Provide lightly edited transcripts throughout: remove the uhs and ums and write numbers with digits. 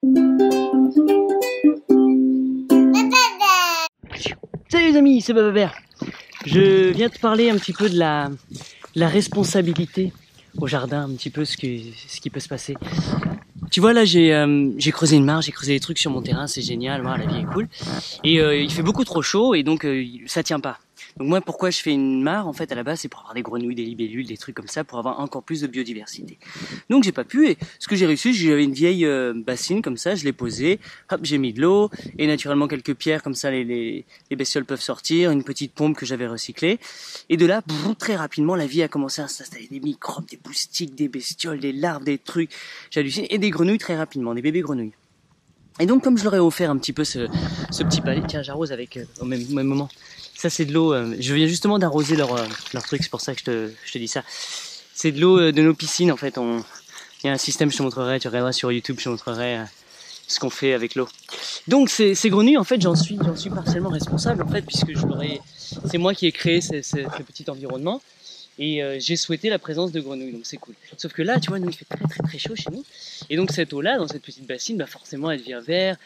Salut les amis, c'est Bababert. Je viens te parler un petit peu de la responsabilité au jardin, un petit peu ce qui peut se passer. Tu vois là, j'ai creusé une mare, j'ai creusé des trucs sur mon terrain, c'est génial, voilà, la vie est cool. Et il fait beaucoup trop chaud et donc ça tient pas. Donc moi, pourquoi je fais une mare, en fait, à la base, c'est pour avoir des grenouilles, des libellules, des trucs comme ça, pour avoir encore plus de biodiversité. Donc j'ai pas pu, et ce que j'ai réussi, j'avais une vieille bassine comme ça, je l'ai posée, hop, j'ai mis de l'eau, et naturellement quelques pierres, comme ça les bestioles peuvent sortir, une petite pompe que j'avais recyclée. Et de là, très rapidement, la vie a commencé à s'installer, des microbes, des moustiques, des bestioles, des larves, des trucs, j'hallucine, et des grenouilles très rapidement, des bébés grenouilles. Et donc comme je leur ai offert un petit peu ce petit palais, tiens j'arrose avec au même moment. Ça c'est de l'eau, je viens justement d'arroser leur truc, c'est pour ça que je te dis ça. C'est de l'eau de nos piscines en fait, il y a un système, je te montrerai, tu regarderas sur YouTube, je te montrerai ce qu'on fait avec l'eau. Donc ces grenouilles en fait j'en suis partiellement responsable en fait, puisque c'est moi qui ai créé ce petit environnement. Et j'ai souhaité la présence de grenouilles, donc c'est cool. Sauf que là, tu vois, nous il fait très chaud chez nous, et donc cette eau-là, dans cette petite bassine, bah forcément elle devient vert,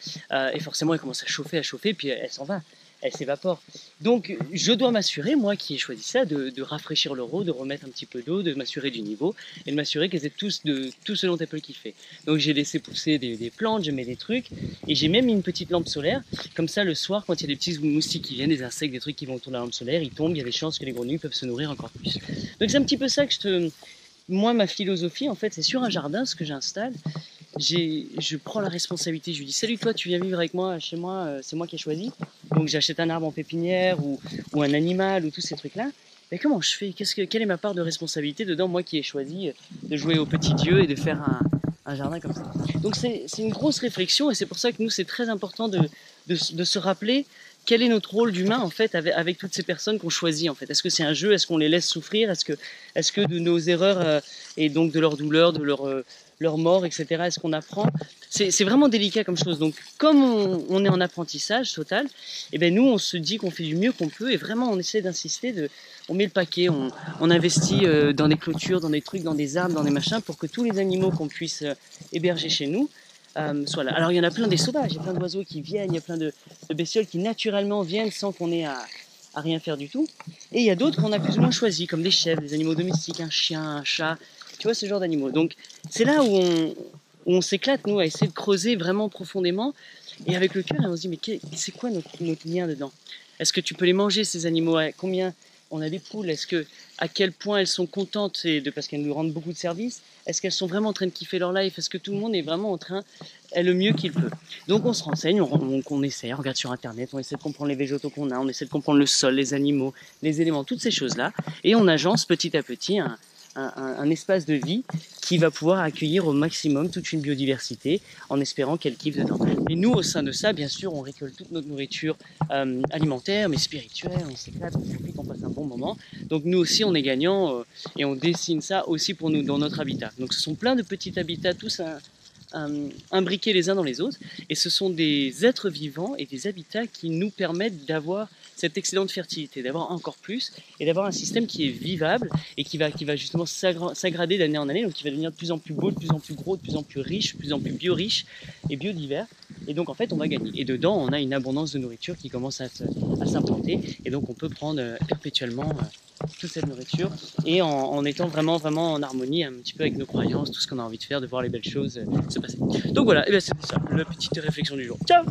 et forcément elle commence à chauffer, puis elle s'en va, elle s'évapore. Donc je dois m'assurer, moi qui ai choisi ça, de rafraîchir leur eau, de remettre un petit peu d'eau, de m'assurer du niveau, et de m'assurer qu'elles aient tous tout ce dont elles peuvent kiffer. Donc j'ai laissé pousser des plantes, je mets des trucs, et j'ai même mis une petite lampe solaire, comme ça le soir, quand il y a des petits moustiques qui viennent, des insectes, des trucs qui vont autour de la lampe solaire, ils tombent, il y a des chances que les grenouilles peuvent se nourrir encore plus. Donc c'est un petit peu ça que moi ma philosophie en fait, c'est sur un jardin, ce que j'installe, je prends la responsabilité, je lui dis salut toi, tu viens vivre avec moi chez moi, c'est moi qui ai choisi. Donc j'achète un arbre en pépinière ou un animal ou tous ces trucs là. Mais comment je fais, quelle est ma part de responsabilité dedans, moi qui ai choisi de jouer au petit Dieu et de faire un jardin comme ça. Donc c'est une grosse réflexion, et c'est pour ça que nous c'est très important de se rappeler quel est notre rôle d'humain en fait avec toutes ces personnes qu'on choisit en fait. Est-ce que c'est un jeu? Est-ce qu'on les laisse souffrir? Est-ce que de nos erreurs et donc de leur douleur, de leur mort, etc. Est-ce qu'on apprend? C'est vraiment délicat comme chose. Donc comme on est en apprentissage total, et ben nous on se dit qu'on fait du mieux qu'on peut, et vraiment on essaie d'insister, on met le paquet, on investit dans des clôtures, dans des trucs, dans des arbres, dans des machins, pour que tous les animaux qu'on puisse héberger chez nous soit là. Alors il y en a plein des sauvages, il y a plein d'oiseaux qui viennent, il y a plein de bestioles qui naturellement viennent sans qu'on ait à rien faire du tout. Et il y a d'autres qu'on a plus ou moins choisis, comme des chèvres, des animaux domestiques, un chien, un chat, tu vois, ce genre d'animaux. Donc c'est là où on s'éclate, nous, à essayer de creuser vraiment profondément, et avec le cœur, on se dit, mais c'est quoi notre lien dedans? Est-ce que tu peux les manger, ces animaux? Combien on a des poules? À quel point elles sont contentes parce qu'elles nous rendent beaucoup de services? Est-ce qu'elles sont vraiment en train de kiffer leur life? Est-ce que tout le monde est vraiment en train, est le mieux qu'il peut? Donc on se renseigne, on essaie, on regarde sur internet, on essaie de comprendre les végétaux qu'on a, on essaie de comprendre le sol, les animaux, les éléments, toutes ces choses-là, et on agence petit à petit un espace de vie qui va pouvoir accueillir au maximum toute une biodiversité, en espérant qu'elle kiffe dedans. Et nous, au sein de ça, bien sûr, on récolte toute notre nourriture alimentaire, mais spirituelle, on s'éclate, on profite, on passe un bon moment. Donc nous aussi, on est gagnants, et on dessine ça aussi pour nous dans notre habitat. Donc ce sont plein de petits habitats, tous imbriqués les uns dans les autres, et ce sont des êtres vivants et des habitats qui nous permettent d'avoir cette excellente fertilité, d'avoir encore plus, et d'avoir un système qui est vivable et qui va justement s'aggrader d'année en année, donc qui va devenir de plus en plus beau, de plus en plus gros, de plus en plus riche, de plus en plus bioriche et biodivers. Et donc en fait on va gagner. Et dedans on a une abondance de nourriture qui commence à s'implanter, et donc on peut prendre perpétuellement toute cette nourriture, et en étant vraiment en harmonie un petit peu avec nos croyances, tout ce qu'on a envie de faire, de voir les belles choses se passer. Donc voilà, et bien c'était ça, la petite réflexion du jour. Ciao!